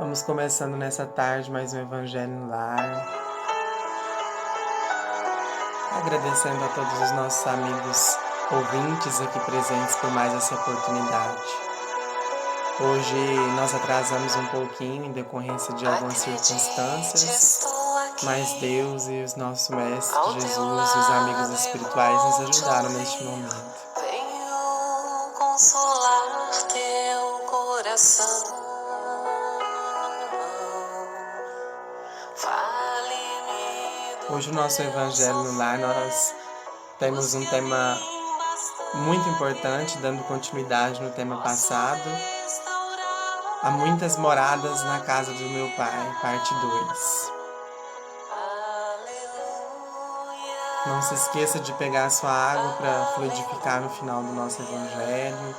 Vamos começando nessa tarde mais um Evangelho no Lar. Agradecendo a todos os nossos amigos ouvintes aqui presentes por mais essa oportunidade. Hoje nós atrasamos um pouquinho em decorrência de algumas circunstâncias, mas Deus e os nossos mestres, Jesus e os amigos espirituais nos ajudaram neste momento. Venho consolar teu coração. Hoje o nosso Evangelho no Lar, nós temos um tema muito importante, dando continuidade no tema passado. Há muitas moradas na casa do meu Pai, parte 2. Não se esqueça de pegar a sua água para fluidificar no final do nosso Evangelho.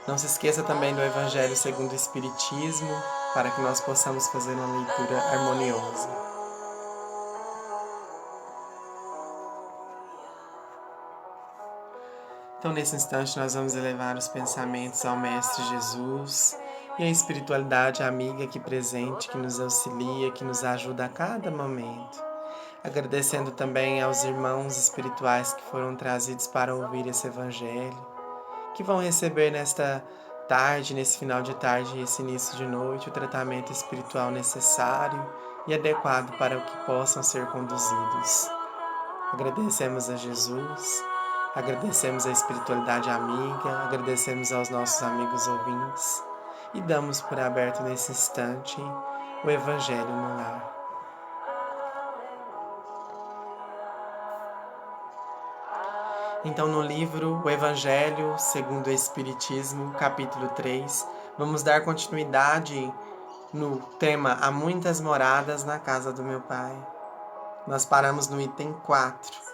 Não se esqueça também do Evangelho segundo o Espiritismo, para que nós possamos fazer uma leitura harmoniosa. Então, nesse instante, nós vamos elevar os pensamentos ao Mestre Jesus e à espiritualidade amiga aqui presente, que nos auxilia, que nos ajuda a cada momento. Agradecendo também aos irmãos espirituais que foram trazidos para ouvir esse Evangelho, que vão receber nesta tarde, nesse final de tarde e esse início de noite, o tratamento espiritual necessário e adequado para o que possam ser conduzidos. Agradecemos a Jesus. Agradecemos a espiritualidade amiga, agradecemos aos nossos amigos ouvintes e damos por aberto nesse instante o Evangelho no Lar. Então, no livro O Evangelho segundo o Espiritismo, capítulo 3, vamos dar continuidade no tema Há muitas moradas na casa do meu Pai. Nós paramos no item 4.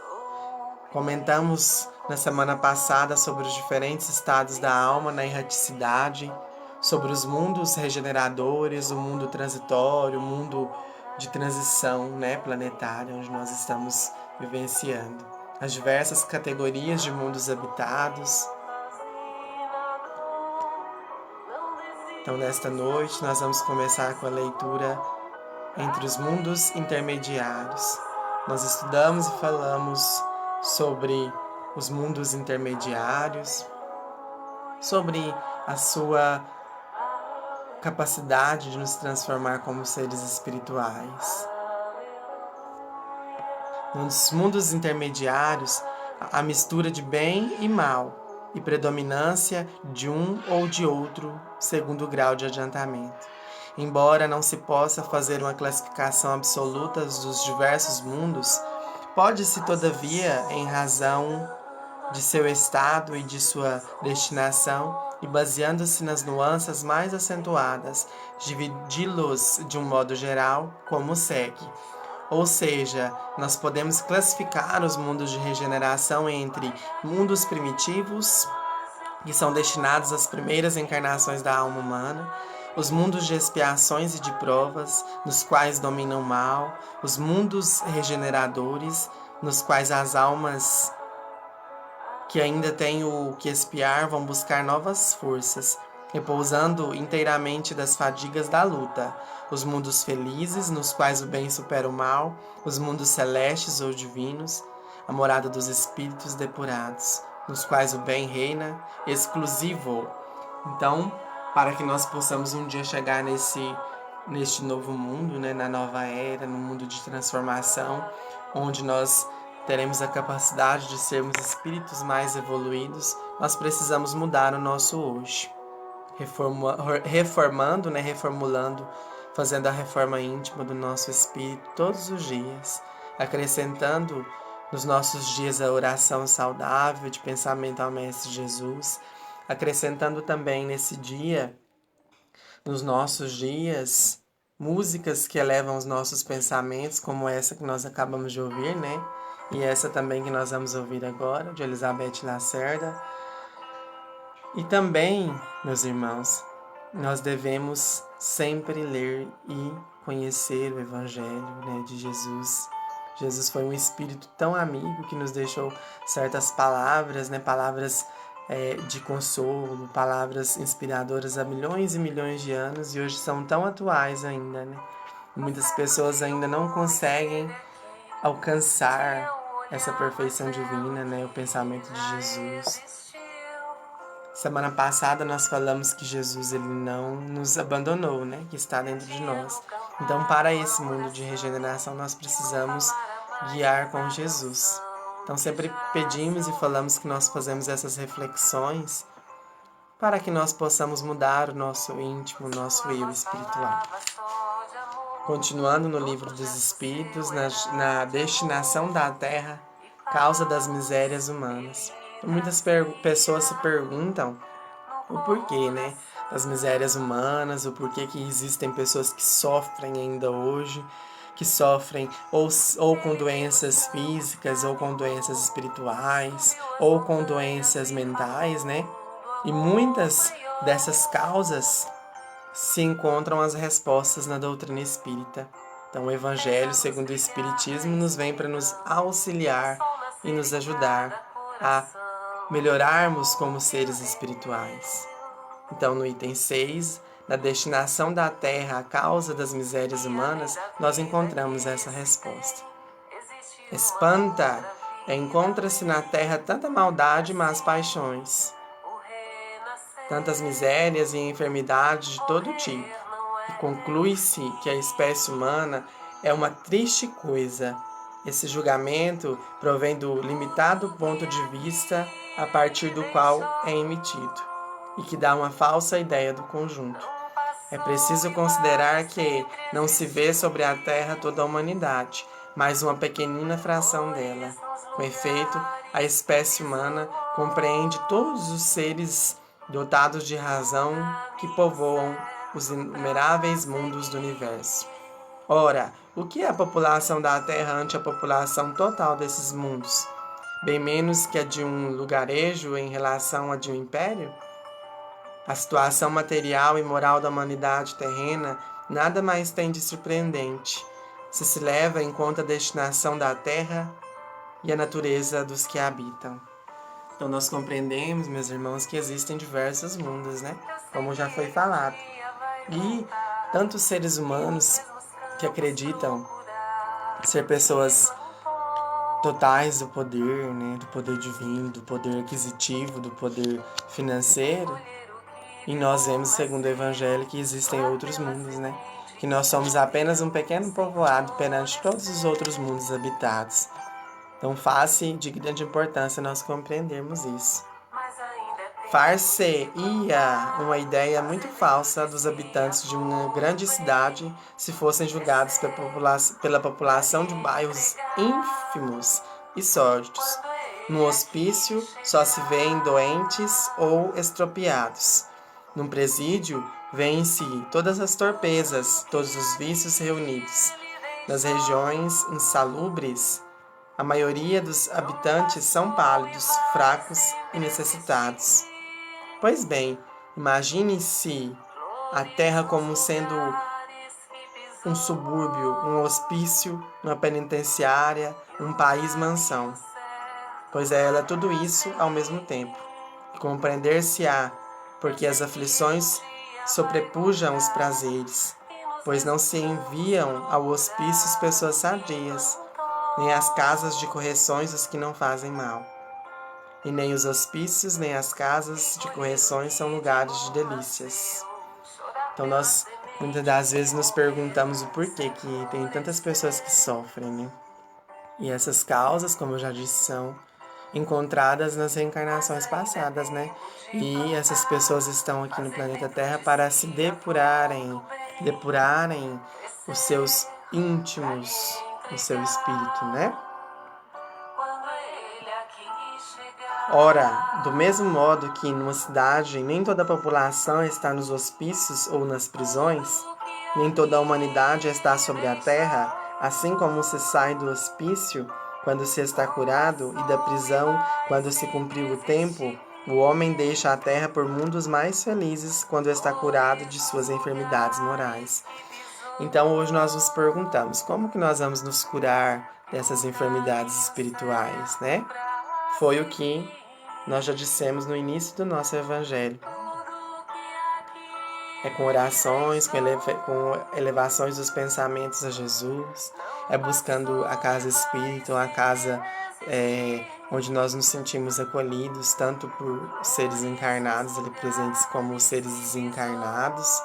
Comentamos na semana passada sobre os diferentes estados da alma na erraticidade, sobre os mundos regeneradores, o mundo transitório, o mundo de transição planetária, onde nós estamos vivenciando. As diversas categorias de mundos habitados. Então, nesta noite, nós vamos começar com a leitura entre os mundos intermediários. Nós estudamos e falamos sobre os mundos intermediários, sobre a sua capacidade de nos transformar como seres espirituais. Nos mundos intermediários, a mistura de bem e mal e predominância de um ou de outro segundo grau de adiantamento. Embora não se possa fazer uma classificação absoluta dos diversos mundos, pode-se, todavia, em razão de seu estado e de sua destinação, e baseando-se nas nuances mais acentuadas, dividi-los de um modo geral como segue. Ou seja, nós podemos classificar os mundos de regeneração entre mundos primitivos, que são destinados às primeiras encarnações da alma humana, os mundos de expiações e de provas, nos quais domina o mal, os mundos regeneradores, nos quais as almas que ainda têm o que expiar vão buscar novas forças, repousando inteiramente das fadigas da luta, os mundos felizes, nos quais o bem supera o mal, os mundos celestes ou divinos, a morada dos espíritos depurados, nos quais o bem reina, exclusivo. Então, para que nós possamos um dia chegar neste novo mundo, na nova era, no mundo de transformação, onde nós teremos a capacidade de sermos espíritos mais evoluídos, nós precisamos mudar o nosso hoje. Reformando, reformulando, fazendo a reforma íntima do nosso espírito todos os dias, acrescentando nos nossos dias a oração saudável de pensamento ao Mestre Jesus, acrescentando também nesse dia, nos nossos dias, músicas que elevam os nossos pensamentos, como essa que nós acabamos de ouvir, E essa também que nós vamos ouvir agora, de Elizabeth Lacerda. E também, meus irmãos, nós devemos sempre ler e conhecer o Evangelho de Jesus. Jesus foi um Espírito tão amigo que nos deixou certas palavras, palavras de consolo, palavras inspiradoras há milhões e milhões de anos e hoje são tão atuais ainda, né? Muitas pessoas ainda não conseguem alcançar essa perfeição divina, né? O pensamento de Jesus. Semana passada nós falamos que Jesus ele não nos abandonou, né? Que está dentro de nós. Então, para esse mundo de regeneração, nós precisamos guiar com Jesus. Então, sempre pedimos e falamos que nós fazemos essas reflexões para que nós possamos mudar o nosso íntimo, o nosso eu espiritual. Continuando no livro dos Espíritos, na destinação da Terra, causa das misérias humanas. Muitas pessoas se perguntam o porquê, né, das misérias humanas, o porquê que existem pessoas que sofrem ainda hoje, que sofrem ou com doenças físicas, ou com doenças espirituais, ou com doenças mentais, né? E muitas dessas causas se encontram as respostas na doutrina espírita. Então, o Evangelho, segundo o Espiritismo, nos vem para nos auxiliar e nos ajudar a melhorarmos como seres espirituais. Então, no item 6, na destinação da Terra à causa das misérias humanas, nós encontramos essa resposta. Espanta, encontra-se na Terra tanta maldade e más paixões, tantas misérias e enfermidades de todo tipo, e conclui-se que a espécie humana é uma triste coisa. Esse julgamento provém do limitado ponto de vista a partir do qual é emitido, e que dá uma falsa ideia do conjunto. É preciso considerar que não se vê sobre a Terra toda a humanidade, mas uma pequenina fração dela. Com efeito, a espécie humana compreende todos os seres dotados de razão que povoam os inumeráveis mundos do universo. Ora, o que é a população da Terra ante a população total desses mundos? Bem menos que a de um lugarejo em relação a de um império? A situação material e moral da humanidade terrena nada mais tem de surpreendente, se leva em conta a destinação da Terra e a natureza dos que a habitam. Então nós compreendemos, meus irmãos, que existem diversos mundos, né? Como já foi falado. E tantos seres humanos que acreditam ser pessoas totais do poder, né? Do poder divino, do poder aquisitivo, do poder financeiro. E nós vemos, segundo o Evangelho, que existem outros mundos, né? Que nós somos apenas um pequeno povoado perante todos os outros mundos habitados. Então, faz-se de grande importância nós compreendermos isso. Far-se-ia uma ideia muito falsa dos habitantes de uma grande cidade se fossem julgados pela população de bairros ínfimos e sórdidos. No hospício só se vêem doentes ou estropiados. Num presídio, vêem-se todas as torpezas, todos os vícios reunidos. Nas regiões insalubres, a maioria dos habitantes são pálidos, fracos e necessitados. Pois bem, imagine-se a Terra como sendo um subúrbio, um hospício, uma penitenciária, um país-mansão. Pois ela é tudo isso ao mesmo tempo. Compreender-se-á porque as aflições sobrepujam os prazeres, pois não se enviam ao hospício pessoas sadias, nem às casas de correções os que não fazem mal. E nem os hospícios, nem as casas de correções são lugares de delícias. Então nós, muitas das vezes, nos perguntamos o porquê que tem tantas pessoas que sofrem, né? E essas causas, como eu já disse, são encontradas nas reencarnações passadas, né? E essas pessoas estão aqui no planeta Terra para se depurarem os seus íntimos, o seu espírito, né? Ora, do mesmo modo que numa cidade nem toda a população está nos hospícios ou nas prisões, nem toda a humanidade está sobre a terra, assim como se sai do hospício quando se está curado e da prisão quando se cumpriu o tempo, o homem deixa a terra por mundos mais felizes quando está curado de suas enfermidades morais. Então hoje nós nos perguntamos, como que nós vamos nos curar dessas enfermidades espirituais, né? Foi o que nós já dissemos no início do nosso Evangelho. É com orações, com elevações dos pensamentos a Jesus, é buscando a casa espírita, a casa onde nós nos sentimos acolhidos, tanto por seres encarnados ali presentes como seres desencarnados,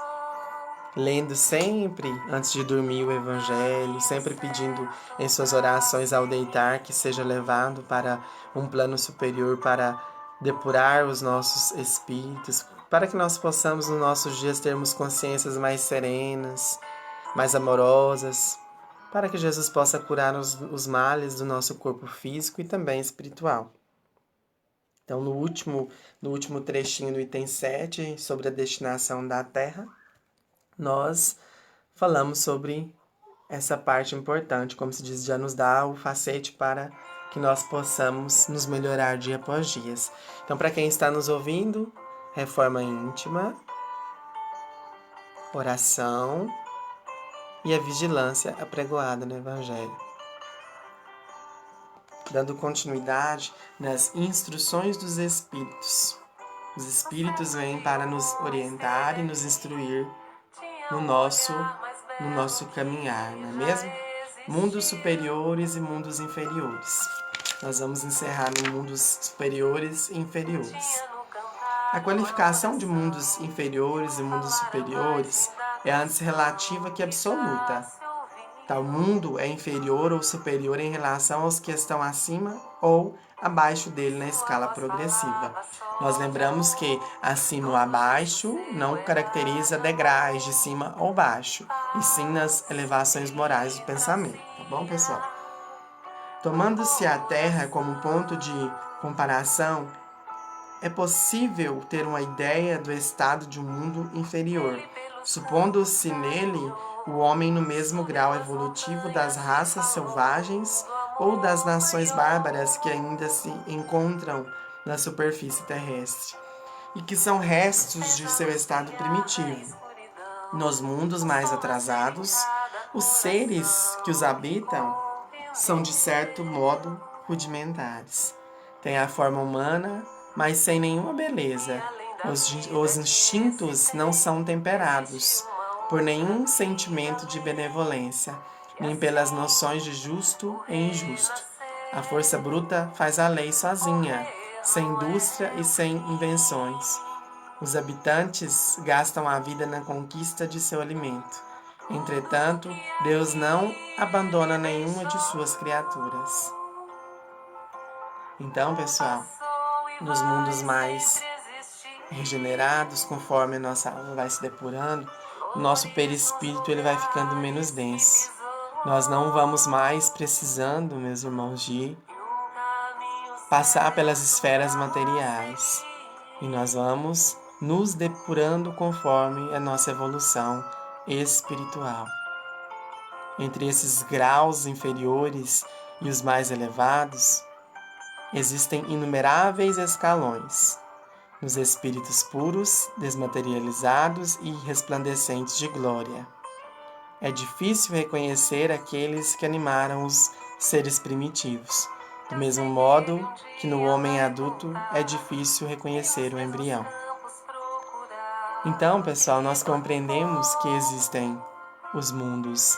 lendo sempre antes de dormir o Evangelho, sempre pedindo em suas orações ao deitar que seja levado para um plano superior para depurar os nossos espíritos, para que nós possamos nos nossos dias termos consciências mais serenas, mais amorosas, para que Jesus possa curar os males do nosso corpo físico e também espiritual. Então, no último trechinho do item 7, sobre a destinação da Terra, nós falamos sobre essa parte importante, como se diz, já nos dá o facete para que nós possamos nos melhorar dia após dia. Então, para quem está nos ouvindo, reforma íntima, oração e a vigilância apregoada no Evangelho. Dando continuidade nas instruções dos Espíritos. Os Espíritos vêm para nos orientar e nos instruir no nosso caminhar, não é mesmo? Mundos superiores e mundos inferiores. Nós vamos encerrar no mundos superiores e inferiores. A qualificação de mundos inferiores e mundos superiores é antes relativa que absoluta. Tal mundo é inferior ou superior em relação aos que estão acima ou abaixo dele na escala progressiva. Nós lembramos que acima ou abaixo não caracteriza degraus de cima ou baixo, e sim nas elevações morais do pensamento, tá bom, pessoal? Tomando-se a Terra como ponto de comparação, é possível ter uma ideia do estado de um mundo inferior, supondo-se nele o homem no mesmo grau evolutivo das raças selvagens ou das nações bárbaras que ainda se encontram na superfície terrestre, e que são restos de seu estado primitivo. Nos mundos mais atrasados, os seres que os habitam são de certo modo rudimentares. Têm a forma humana, mas sem nenhuma beleza. Os instintos não são temperados por nenhum sentimento de benevolência, nem pelas noções de justo e injusto. A força bruta faz a lei sozinha, sem indústria e sem invenções. Os habitantes gastam a vida na conquista de seu alimento. Entretanto, Deus não abandona nenhuma de suas criaturas. Então, pessoal, nos mundos mais regenerados, conforme a nossa alma vai se depurando, o nosso perispírito ele vai ficando menos denso. Nós não vamos mais precisando, meus irmãos, de passar pelas esferas materiais. E nós vamos nos depurando conforme a nossa evolução espiritual. Entre esses graus inferiores e os mais elevados, existem inumeráveis escalões. Nos espíritos puros, desmaterializados e resplandecentes de glória. É difícil reconhecer aqueles que animaram os seres primitivos, do mesmo modo que no homem adulto é difícil reconhecer o embrião. Então, pessoal, nós compreendemos que existem os mundos,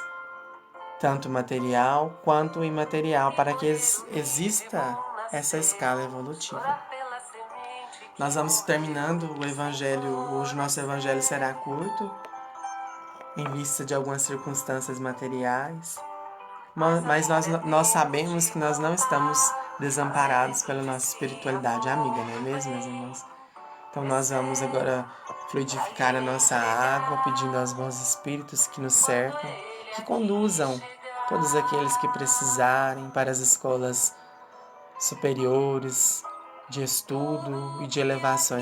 tanto material quanto imaterial, para que exista essa escala evolutiva. Nós vamos terminando o Evangelho, hoje o nosso Evangelho será curto, em vista de algumas circunstâncias materiais, mas nós sabemos que nós não estamos desamparados pela nossa espiritualidade amiga, não é mesmo, meus irmãos? Então nós vamos agora fluidificar a nossa água, pedindo aos bons espíritos que nos cercam, que conduzam todos aqueles que precisarem para as escolas superiores, de estudo e de elevações